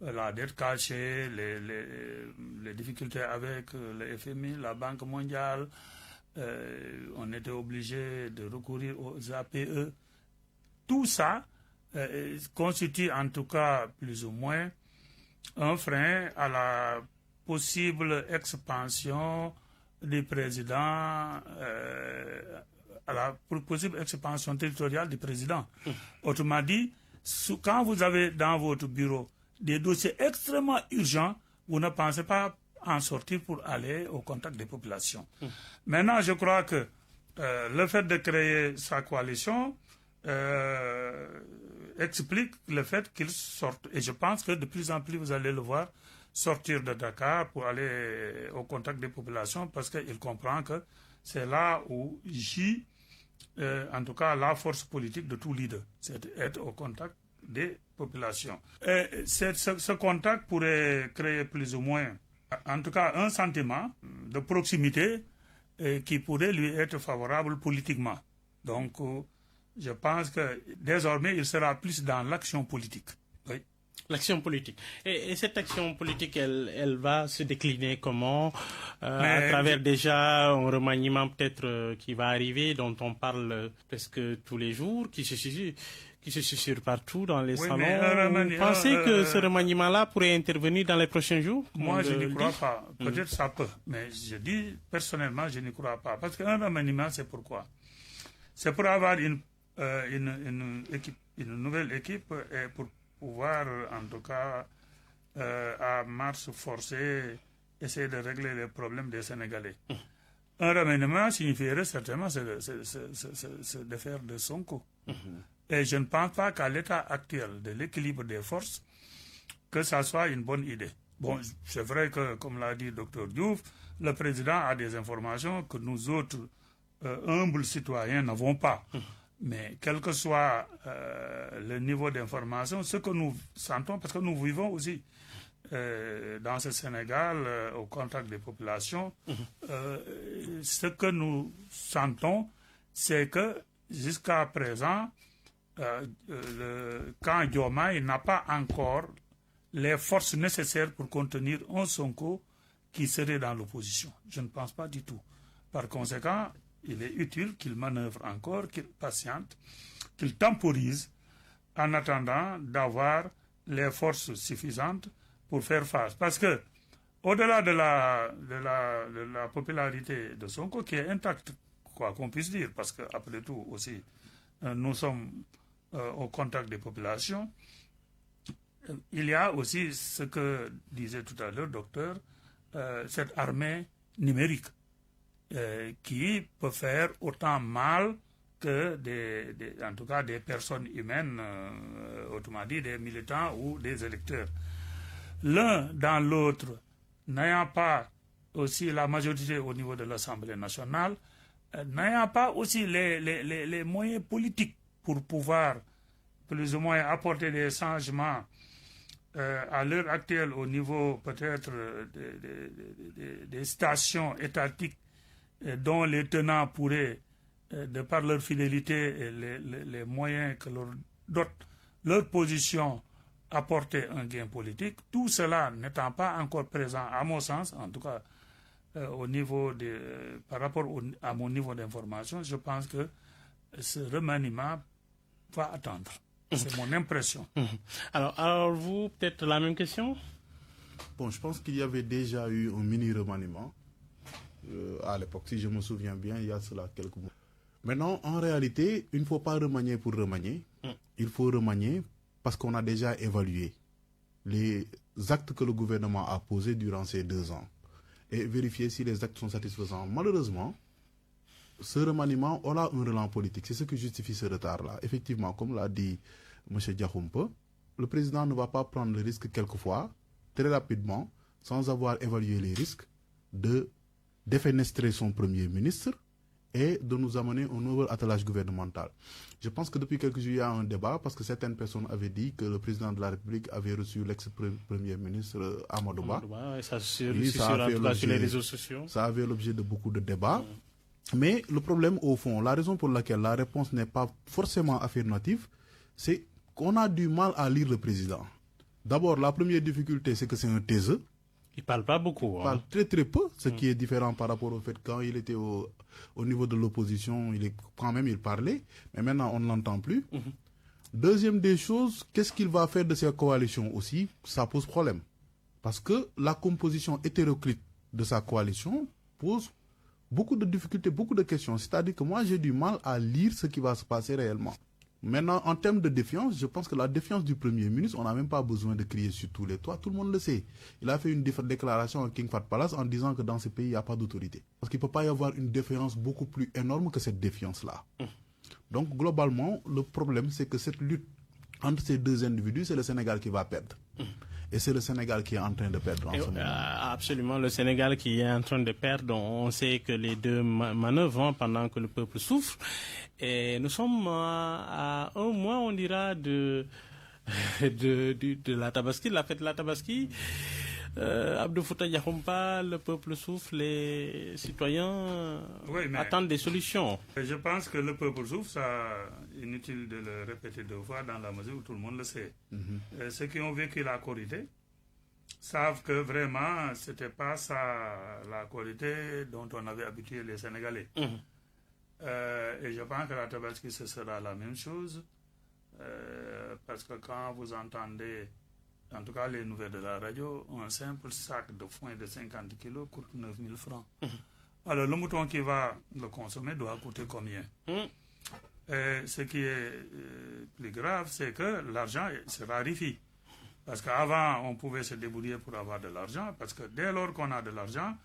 la dette cachée, les difficultés avec le FMI, la Banque mondiale. On était obligé de recourir aux APE. Tout ça constitue en tout cas plus ou moins un frein à la possible expansion du président, à la possible expansion territoriale du président. Autrement dit, quand vous avez dans votre bureau des dossiers extrêmement urgents, vous ne pensez pas en sortir pour aller au contact des populations. Maintenant, je crois que le fait de créer sa coalition explique le fait qu'ils sortent. Et je pense que de plus en plus, vous allez le voir, sortir de Dakar pour aller au contact des populations parce qu'il comprend que c'est là où gît, en tout cas, la force politique de tout leader. C'est être au contact des populations. Et ce contact pourrait créer plus ou moins, en tout cas, un sentiment de proximité qui pourrait lui être favorable politiquement. Donc, je pense que désormais, il sera plus dans l'action politique. Oui. L'action politique. Et cette action politique, elle va se décliner comment à travers déjà un remaniement peut-être qui va arriver, dont on parle presque tous les jours, qui se susurre partout dans les salons. Vous pensez que ce remaniement-là pourrait intervenir dans les prochains jours? Moi, je n'y crois pas. Peut-être ça peut. Mais je dis, personnellement, je n'y crois pas. Parce qu'un remaniement, c'est pourquoi? C'est pour avoir une nouvelle équipe et pour pouvoir, en tout cas, à marche forcée, essayer de régler les problèmes des Sénégalais. Un remaniement signifierait certainement se défaire de Sonko. Et je ne pense pas qu'à l'état actuel de l'équilibre des forces, que ça soit une bonne idée. Bon, c'est vrai que, comme l'a dit le Dr Diouf, le président a des informations que nous autres, humbles citoyens, n'avons pas. Mais quel que soit le niveau d'information, ce que nous sentons, parce que nous vivons aussi dans ce Sénégal, au contact des populations, ce que nous sentons, c'est que jusqu'à présent, le camp Diomaye n'a pas encore les forces nécessaires pour contenir un Sonko qui serait dans l'opposition. Je ne pense pas du tout. Par conséquent, il est utile qu'il manœuvre encore, qu'il patiente, qu'il temporise en attendant d'avoir les forces suffisantes pour faire face. Parce que, au-delà de la popularité de Sonko, qui est intacte, quoi qu'on puisse dire, parce qu'après tout aussi, nous sommes au contact des populations, il y a aussi ce que disait tout à l'heure le docteur, cette armée numérique qui peut faire autant mal que en tout cas des personnes humaines, autrement dit des militants ou des électeurs. L'un dans l'autre, n'ayant pas aussi la majorité au niveau de l'Assemblée nationale, n'ayant pas aussi les moyens politiques pour pouvoir plus ou moins apporter des changements à l'heure actuelle au niveau peut-être des stations étatiques dont les tenants pourraient, de par leur fidélité et les moyens que leur dote leur position, apporter un gain politique. Tout cela n'étant pas encore présent, à mon sens, en tout cas au niveau par rapport à mon niveau d'information, je pense que ce remaniement va attendre. C'est mon impression. Alors vous, peut-être la même question? Bon, je pense qu'il y avait déjà eu un mini-remaniement à l'époque, si je me souviens bien, il y a cela quelques mois. Maintenant, en réalité, il ne faut pas remanier pour remanier. Il faut remanier parce qu'on a déjà évalué les actes que le gouvernement a posés durant ces 2 ans et vérifier si les actes sont satisfaisants. Malheureusement, ce remaniement aura un relent politique. C'est ce qui justifie ce retard-là. Effectivement, comme l'a dit M. Diakhoumpe, le président ne va pas prendre le risque quelquefois, très rapidement, sans avoir évalué les risques, de défenestrer son premier ministre et de nous amener un nouvel attelage gouvernemental. Je pense que depuis quelques jours, il y a un débat parce que certaines personnes avaient dit que le président de la République avait reçu l'ex-premier ministre Amadou Ba. Ça sur les réseaux sociaux. Ça avait l'objet de beaucoup de débats. Mais le problème, au fond, la raison pour laquelle la réponse n'est pas forcément affirmative, c'est qu'on a du mal à lire le président. D'abord, la première difficulté, c'est que c'est un taiseux. Il ne parle pas beaucoup. Il parle très très peu, ce qui est différent par rapport au fait que quand il était au niveau de l'opposition, quand même il parlait, mais maintenant on ne l'entend plus. Deuxième des choses, qu'est-ce qu'il va faire de ces coalitions aussi? Ça pose problème. Parce que la composition hétéroclite de sa coalition pose beaucoup de difficultés, beaucoup de questions. C'est-à-dire que moi j'ai du mal à lire ce qui va se passer réellement. Maintenant, en termes de défiance, je pense que la défiance du Premier ministre, on n'a même pas besoin de crier sur tous les toits, tout le monde le sait. Il a fait une déclaration à King Fahd Palace en disant que dans ce pays, il n'y a pas d'autorité. Parce qu'il ne peut pas y avoir une défiance beaucoup plus énorme que cette défiance-là. Donc globalement, le problème, c'est que cette lutte entre ces deux individus, c'est le Sénégal qui va perdre. Et c'est le Sénégal qui est en train de perdre en ce moment. Absolument, le Sénégal qui est en train de perdre. On sait que les deux manœuvrent pendant que le peuple souffre. Et nous sommes à un mois, on dira, de la Tabaski, de la fête de la Tabaski. Abdou Fouta Diakhoumpa, le peuple souffre, les citoyens attendent des solutions. Je pense que le peuple souffre, ça inutile de le répéter deux fois dans la mesure où tout le monde le sait. Ceux qui ont vécu la Korité savent que vraiment c'était pas ça la Korité dont on avait habitué les Sénégalais. Et je pense que la Tabaski ce sera la même chose parce que quand vous entendez en tout cas les nouvelles de la radio, un simple sac de foin de 50 kilos coûte 9 000 francs. Alors le mouton qui va le consommer doit coûter combien? Ce qui est plus grave, c'est que l'argent se raréfie. Parce qu'avant, on pouvait se débrouiller pour avoir de l'argent, parce que dès lors qu'on a de l'argent,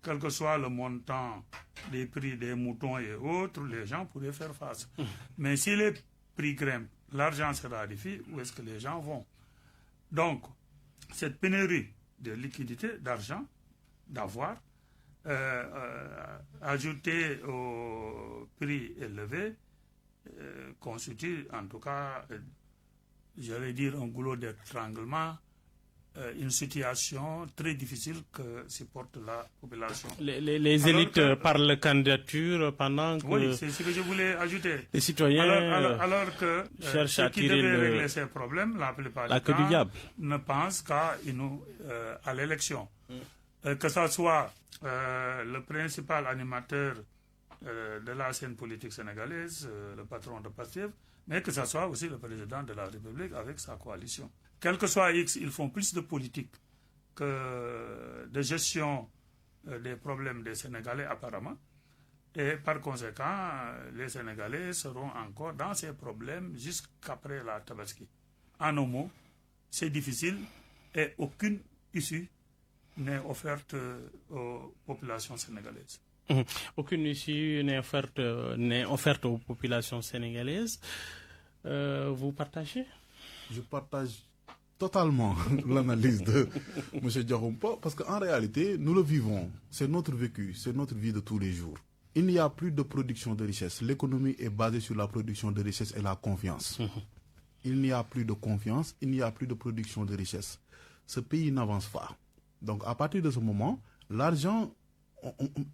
quel que soit le montant des prix des moutons et autres, les gens pourraient faire face. Mais si les prix grimpent, l'argent se raréfie, où est-ce que les gens vont? Donc, cette pénurie de liquidité, d'argent, d'avoir, ajouté au prix élevé, constitue en tout cas, j'allais dire, un goulot d'étranglement, une situation très difficile que supporte la population. Les élites parlent candidature pendant que... Oui, c'est ce que je voulais ajouter. Les citoyens alors que cherchent à ceux qui tirer devaient régler ces problèmes, la plupart du temps, ne pensent qu'à l'élection. Que ce soit le principal animateur de la scène politique sénégalaise, le patron de Pastef, mais que ce soit aussi le président de la République avec sa coalition. Quel que soit X, ils font plus de politique que de gestion des problèmes des Sénégalais apparemment. Et par conséquent, les Sénégalais seront encore dans ces problèmes jusqu'après la Tabaski. En un mot, c'est difficile et aucune issue n'est offerte aux populations sénégalaises. Aucune issue n'est offerte aux populations sénégalaises. Vous partagez? Je partage totalement l'analyse de M. Diakhoumpa parce qu'en réalité, nous le vivons. C'est notre vécu, c'est notre vie de tous les jours. Il n'y a plus de production de richesse. L'économie est basée sur la production de richesse et la confiance. Il n'y a plus de confiance, il n'y a plus de production de richesse. Ce pays n'avance pas. Donc à partir de ce moment, l'argent,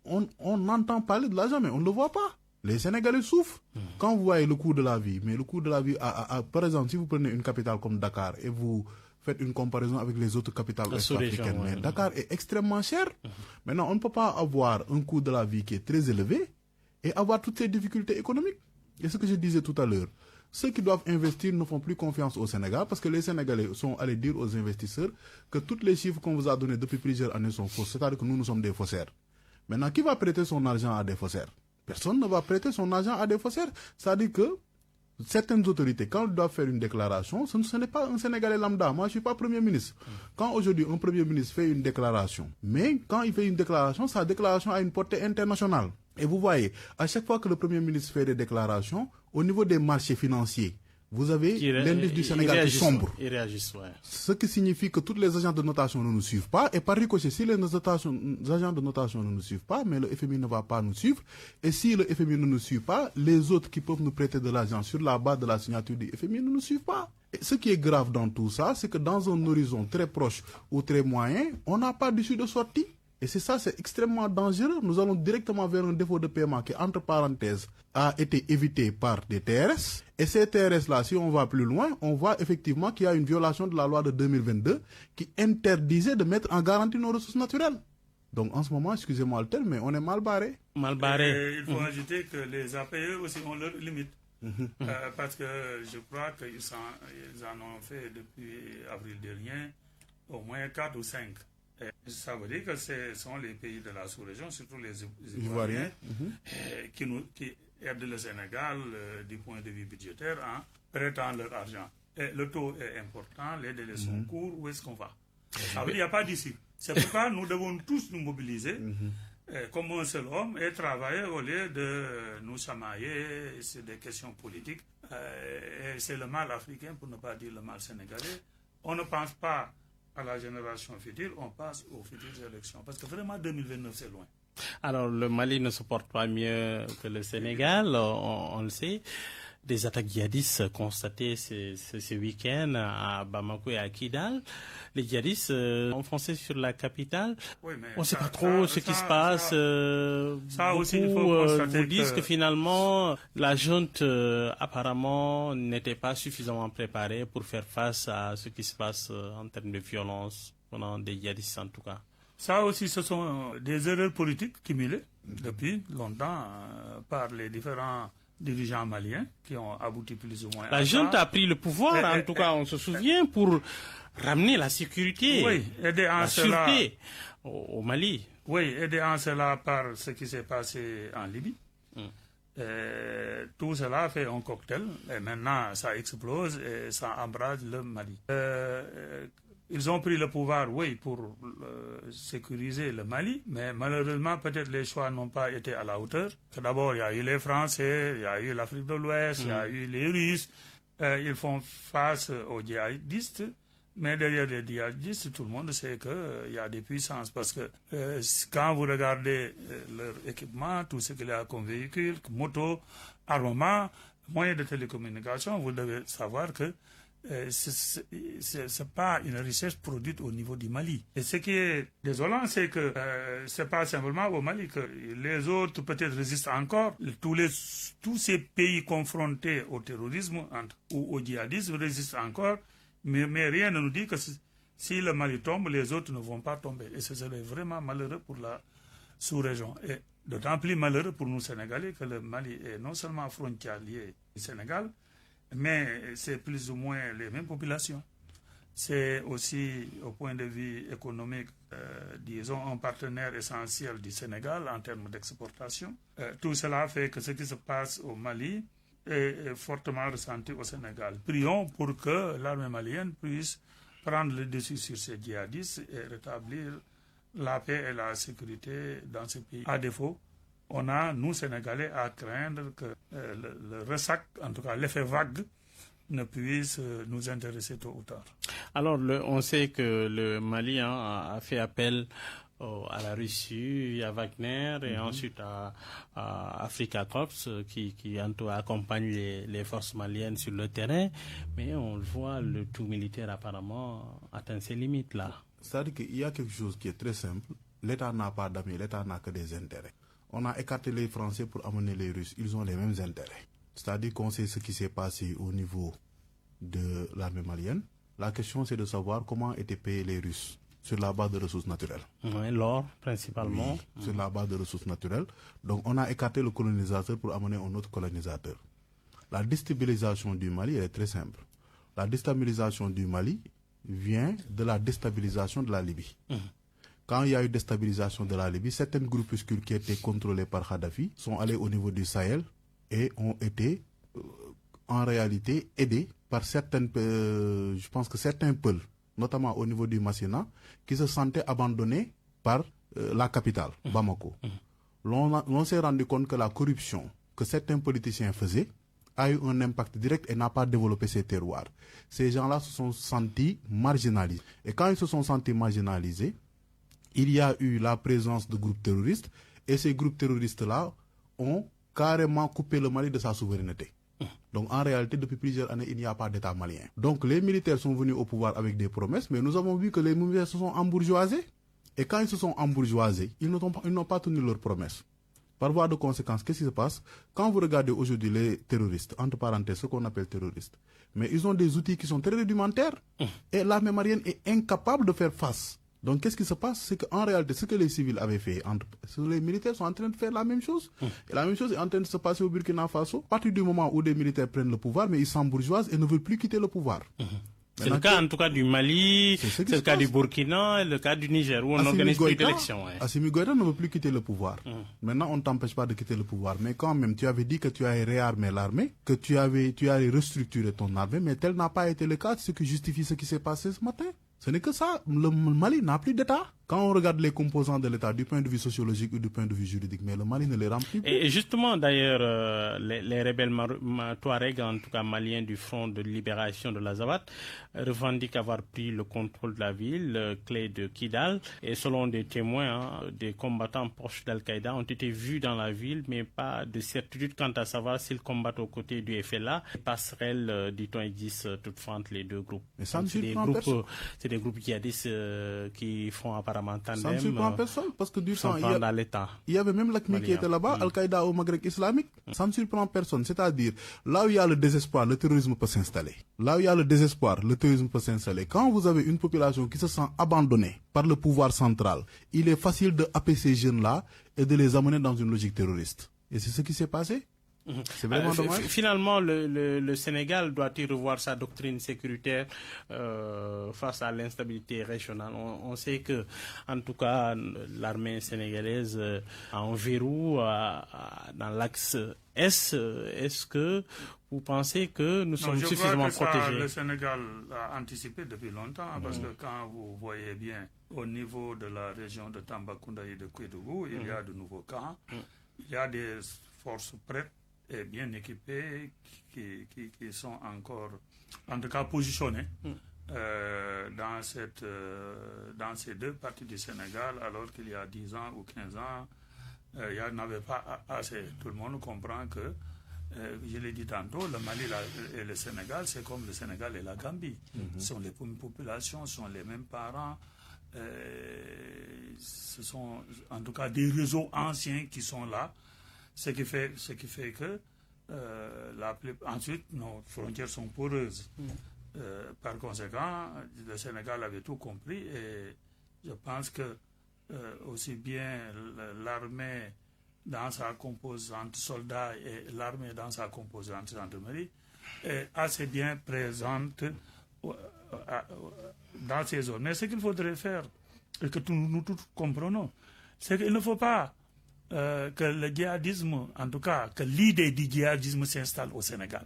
on entend parler de l'argent, mais on ne le voit pas. Les Sénégalais souffrent. Quand vous voyez le coût de la vie, mais le coût de la vie, par exemple, si vous prenez une capitale comme Dakar et vous faites une comparaison avec les autres capitales ouest-africaines, mais Dakar est extrêmement cher. Maintenant, on ne peut pas avoir un coût de la vie qui est très élevé et avoir toutes ces difficultés économiques. Et ce que je disais tout à l'heure, ceux qui doivent investir ne font plus confiance au Sénégal parce que les Sénégalais sont allés dire aux investisseurs que tous les chiffres qu'on vous a donnés depuis plusieurs années sont faux. C'est-à-dire que nous sommes des faussaires. Maintenant, qui va prêter son argent à des faussaires? Personne ne va prêter son argent à des faussaires. C'est-à-dire que certaines autorités, quand elles doivent faire une déclaration, ce n'est pas un Sénégalais lambda. Moi, je ne suis pas Premier ministre. Quand aujourd'hui un Premier ministre fait une déclaration, mais quand il fait une déclaration, sa déclaration a une portée internationale. Et vous voyez, à chaque fois que le Premier ministre fait des déclarations, au niveau des marchés financiers, vous avez l'indice du Sénégal qui sombre. Ils réagissent, ouais. Ce qui signifie que tous les agents de notation ne nous suivent pas. Et par ricochet, si les agents de notation ne nous suivent pas, mais le FMI ne va pas nous suivre. Et si le FMI ne nous suit pas, les autres qui peuvent nous prêter de l'argent sur la base de la signature du FMI ne nous suivent pas. Et ce qui est grave dans tout ça, c'est que dans un horizon très proche ou très moyen, on n'a pas d'issue de sortie. Et c'est ça, c'est extrêmement dangereux. Nous allons directement vers un défaut de paiement qui, entre parenthèses, a été évité par des TRS. Et ces TRS-là, si on va plus loin, on voit effectivement qu'il y a une violation de la loi de 2022 qui interdisait de mettre en garantie nos ressources naturelles. Donc en ce moment, excusez-moi le terme, mais on est mal barré. Mal barré. Et il faut ajouter que les APE aussi ont leurs limites. Parce que je crois qu'ils en ont fait depuis avril dernier au moins 4 ou 5. Et ça veut dire que ce sont les pays de la sous-région, surtout les Ivoiriens, qui aident le Sénégal du point de vue budgétaire en prêtant leur argent. Et le taux est important, les délais sont courts, où est-ce qu'on va? Ça veut dire qu'il n'y a pas d'issue. C'est pourquoi nous devons tous nous mobiliser comme un seul homme et travailler au lieu de nous chamailler sur des questions politiques. Et c'est le mal africain, pour ne pas dire le mal sénégalais. On ne pense pas à la génération future, on passe aux futures élections. Parce que vraiment, 2029, c'est loin. Alors, le Mali ne se porte pas mieux que le Sénégal, on le sait. Des attaques djihadistes constatées ce week-end à Bamako et à Kidal. Les djihadistes ont foncé sur la capitale. Oui, mais on ne sait pas trop ce qui se passe. Beaucoup vous disent que finalement, la junte apparemment n'était pas suffisamment préparée pour faire face à ce qui se passe en termes de violence, pendant des djihadistes en tout cas. Ça aussi, ce sont des erreurs politiques cumulées depuis longtemps par les différents dirigeants maliens qui ont abouti plus ou moins la junte a pris le pouvoir, en tout cas, on se souvient, pour ramener la sécurité, oui, aider en la sûreté au Mali. Oui, aider en cela par ce qui s'est passé en Libye. Tout cela fait un cocktail et maintenant ça explose et ça embrase le Mali. Ils ont pris le pouvoir, oui, pour sécuriser le Mali, mais malheureusement, peut-être les choix n'ont pas été à la hauteur. D'abord, il y a eu les Français, il y a eu l'Afrique de l'Ouest, il y a eu les Russes. Ils font face aux djihadistes, mais derrière les djihadistes, tout le monde sait qu'il y a des puissances. Parce que quand vous regardez leur équipement, tout ce qu'il y a comme véhicule, moto, armement, moyens de télécommunication, vous devez savoir que ce n'est pas une richesse produite au niveau du Mali. Et ce qui est désolant, c'est que ce n'est pas simplement au Mali que les autres peut-être résistent encore. Tous ces pays confrontés au terrorisme ou au djihadisme résistent encore, mais rien ne nous dit que si le Mali tombe, les autres ne vont pas tomber. Et ce serait vraiment malheureux pour la sous-région. Et d'autant plus malheureux pour nous Sénégalais que le Mali est non seulement frontalier du Sénégal, mais c'est plus ou moins les mêmes populations. C'est aussi, au point de vue économique, disons, un partenaire essentiel du Sénégal en termes d'exportation. Tout cela fait que ce qui se passe au Mali est fortement ressenti au Sénégal. Prions pour que l'armée malienne puisse prendre le dessus sur ces djihadistes et rétablir la paix et la sécurité dans ce pays. À défaut, on a, nous, Sénégalais, à craindre que le ressac, en tout cas l'effet vague, ne puisse nous intéresser tôt ou tard. Alors, on sait que le Mali a fait appel à la Russie, à Wagner et ensuite à Africa Corps qui accompagne les forces maliennes sur le terrain. Mais on le voit, le tout militaire apparemment atteint ses limites là. C'est-à-dire qu'il y a quelque chose qui est très simple. L'État n'a pas d'amis, l'État n'a que des intérêts. On a écarté les Français pour amener les Russes. Ils ont les mêmes intérêts. C'est-à-dire qu'on sait ce qui s'est passé au niveau de l'armée malienne. La question, c'est de savoir comment étaient payés les Russes sur la base de ressources naturelles. Oui, l'or, principalement. Oui, sur la base de ressources naturelles. Donc, on a écarté le colonisateur pour amener un autre colonisateur. La déstabilisation du Mali, elle est très simple. La déstabilisation du Mali vient de la déstabilisation de la Libye. Quand il y a eu déstabilisation de la Libye, certains groupuscules qui étaient contrôlés par Kadhafi sont allés au niveau du Sahel et ont été en réalité aidés par certaines, je pense que certains peuples, notamment au niveau du Massina, qui se sentaient abandonnés par la capitale, Bamako. On s'est rendu compte que la corruption que certains politiciens faisaient a eu un impact direct et n'a pas développé ces terroirs. Ces gens-là se sont sentis marginalisés. Et quand ils se sont sentis marginalisés, il y a eu la présence de groupes terroristes et ces groupes terroristes-là ont carrément coupé le Mali de sa souveraineté. Donc en réalité, depuis plusieurs années, il n'y a pas d'État malien. Donc les militaires sont venus au pouvoir avec des promesses, mais nous avons vu que les militaires se sont embourgeoisés. Et quand ils se sont embourgeoisés, ils n'ont pas tenu leurs promesses. Par voie de conséquence, qu'est-ce qui se passe? Quand vous regardez aujourd'hui les terroristes, entre parenthèses, ce qu'on appelle terroristes, mais ils ont des outils qui sont très rudimentaires. Et l'armée malienne est incapable de faire face. Donc, qu'est-ce qui se passe? C'est qu'en réalité, ce que les civils avaient fait, les militaires sont en train de faire la même chose. Et la même chose est en train de se passer au Burkina Faso. À partir du moment où des militaires prennent le pouvoir, mais ils s'embourgeoisent et ne veulent plus quitter le pouvoir. C'est le cas en tout cas du Mali, c'est le cas du Burkina et le cas du Niger, où on organise plus d'élections. Assimi Goïta ne veut plus quitter le pouvoir. Maintenant, on ne t'empêche pas de quitter le pouvoir. Mais quand même, tu avais dit que tu allais réarmer l'armée, que tu allais restructurer ton armée, mais tel n'a pas été le cas, ce qui justifie ce qui s'est passé ce matin. Ce n'est que ça. Le Mali n'a plus d'État. Quand on regarde les composants de l'État du point de vue sociologique ou du point de vue juridique, mais le Mali ne les remplit plus. Et justement, d'ailleurs, les rebelles Touaregs, en tout cas maliens du Front de libération de l'Azawad, revendiquent avoir pris le contrôle de la ville, clé de Kidal. Et selon des témoins, des combattants proches d'Al-Qaïda ont été vus dans la ville, mais pas de certitude quant à savoir s'ils combattent aux côtés du FLA. Les passerelles, dit-on, existent toutefois entre les deux groupes. Mais ça ne surprend personne. C'est des groupes djihadistes qui font apparemment tandem. Ça ne surprend personne parce que du temps, il y avait même l'AQMI qui était là-bas, Al-Qaïda au Maghreb islamique. Ça ne surprend personne. C'est-à-dire, là où il y a le désespoir, le terrorisme peut s'installer. Là où il y a le désespoir, le terrorisme peut s'installer. Quand vous avez une population qui se sent abandonnée par le pouvoir central, il est facile de happer ces jeunes-là et de les amener dans une logique terroriste. Et c'est ce qui s'est passé. C'est vraiment dommage. Finalement, le Sénégal doit-il revoir sa doctrine sécuritaire face à l'instabilité régionale? On sait que, en tout cas, l'armée sénégalaise a un verrou dans l'axe Est. Est-ce que vous pensez que nous sommes suffisamment protégés? Le Sénégal a anticipé depuis longtemps, parce que quand vous voyez bien au niveau de la région de Tambacounda et de Kédougou, il y a de nouveaux camps, il y a des forces prêtes et bien équipés qui sont encore, en tout cas, positionnés dans ces deux parties du Sénégal, alors qu'il y a 10 ans ou 15 ans, il n'y en avait pas assez. Tout le monde comprend que, je l'ai dit tantôt, le Mali et le Sénégal, c'est comme le Sénégal et la Gambie. Ce sont les mêmes populations, ce sont les mêmes parents. Ce sont en tout cas des réseaux anciens qui sont là. Ce qui fait que ensuite nos frontières sont poreuses. Par conséquent, le Sénégal avait tout compris et je pense que aussi bien l'armée dans sa composante soldats et l'armée dans sa composante gendarmerie est assez bien présente dans ces zones. Mais ce qu'il faudrait faire, et que nous tous comprenons, c'est qu'il ne faut pas que le djihadisme, en tout cas, que l'idée du djihadisme s'installe au Sénégal.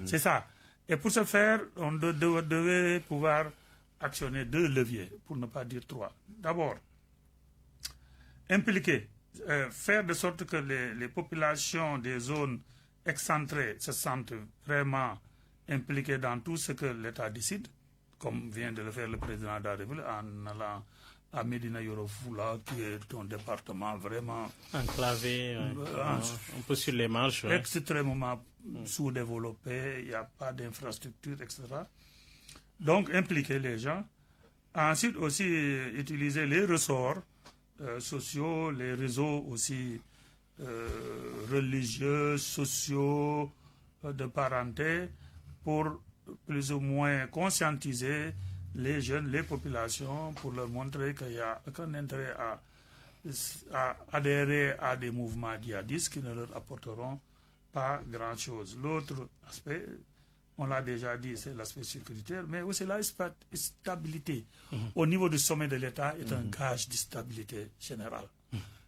C'est ça. Et pour ce faire, on devait pouvoir actionner 2 leviers, pour ne pas dire 3. D'abord, impliquer, faire de sorte que les populations des zones excentrées se sentent vraiment impliquées dans tout ce que l'État décide, comme vient de le faire le président de la République en allant à Médina Yoro Fula, qui est un département vraiment enclavé, un peu sur les marges. Extrêmement sous-développé, il n'y a pas d'infrastructure, etc. Donc, impliquer les gens. Ensuite, aussi, utiliser les ressorts sociaux, les réseaux aussi religieux, sociaux, de parenté, pour plus ou moins conscientiser les jeunes, les populations, pour leur montrer qu'il n'y a aucun intérêt à adhérer à des mouvements djihadistes qui ne leur apporteront pas grand-chose. L'autre aspect, on l'a déjà dit, c'est l'aspect sécuritaire, mais aussi la stabilité au niveau du sommet de l'État est un gage de stabilité générale.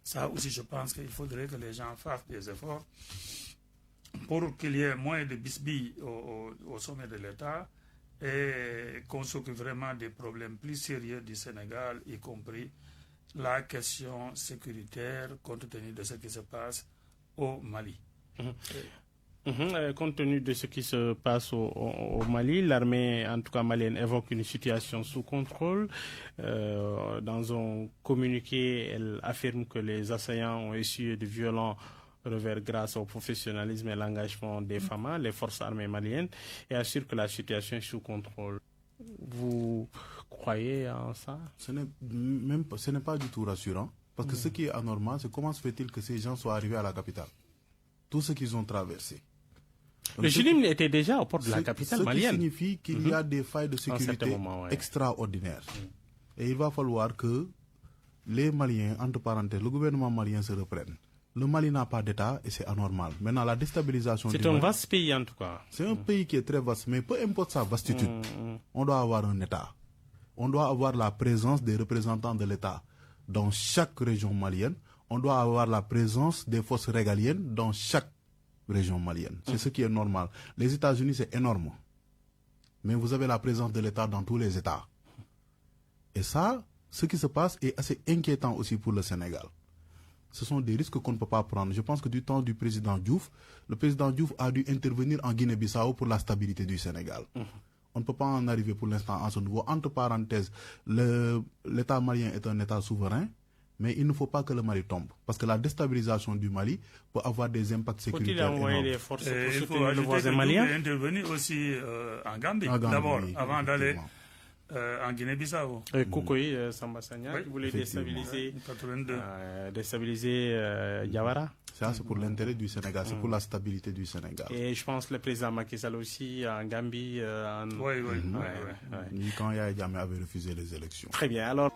Ça aussi, je pense qu'il faudrait que les gens fassent des efforts pour qu'il y ait moins de bisbilles au sommet de l'État, et qu'on s'occupe vraiment des problèmes plus sérieux du Sénégal, y compris la question sécuritaire, compte tenu de ce qui se passe au Mali. Compte tenu de ce qui se passe au Mali, l'armée, en tout cas malienne, évoque une situation sous contrôle. Dans un communiqué, elle affirme que les assaillants ont essuyé de violents revers grâce au professionnalisme et l'engagement des FAMA, les forces armées maliennes, et assure que la situation est sous contrôle. Vous croyez en ça? Ce n'est pas du tout rassurant, parce que ce qui est anormal, c'est comment se fait-il que ces gens soient arrivés à la capitale? Tout ce qu'ils ont traversé. Donc, le Julim était déjà au port de la capitale malienne. Ce qui signifie qu'il y a des failles de sécurité extraordinaires. Et il va falloir que les Maliens, entre parenthèses, le gouvernement malien se reprenne. Le Mali n'a pas d'État et c'est anormal. Maintenant, la déstabilisation du Mali... C'est un vaste pays en tout cas. C'est un pays qui est très vaste, mais peu importe sa vastitude, on doit avoir un État. On doit avoir la présence des représentants de l'État dans chaque région malienne. On doit avoir la présence des forces régaliennes dans chaque région malienne. C'est ce qui est normal. Les États-Unis, c'est énorme. Mais vous avez la présence de l'État dans tous les États. Et ça, ce qui se passe est assez inquiétant aussi pour le Sénégal. Ce sont des risques qu'on ne peut pas prendre. Je pense que du temps du président Diouf, le président Diouf a dû intervenir en Guinée-Bissau pour la stabilité du Sénégal. On ne peut pas en arriver pour l'instant à ce niveau. Entre parenthèses, l'État malien est un État souverain, mais il ne faut pas que le Mali tombe. Parce que la déstabilisation du Mali peut avoir des impacts sécuritaires énormes. Faut-il envoyer des forces pour soutenir le voisin malien? Il faut intervenir aussi en Gambie, d'abord, avant d'aller en Guinée-Bissau. Koukoui Samba Sagna, qui voulait déstabiliser Diawara. Ça, c'est pour l'intérêt du Sénégal, c'est pour la stabilité du Sénégal. Et je pense que le président Macky Sall aussi en Gambie. Oui. Quand Yaya Jammeh avait refusé les élections. Très bien, alors.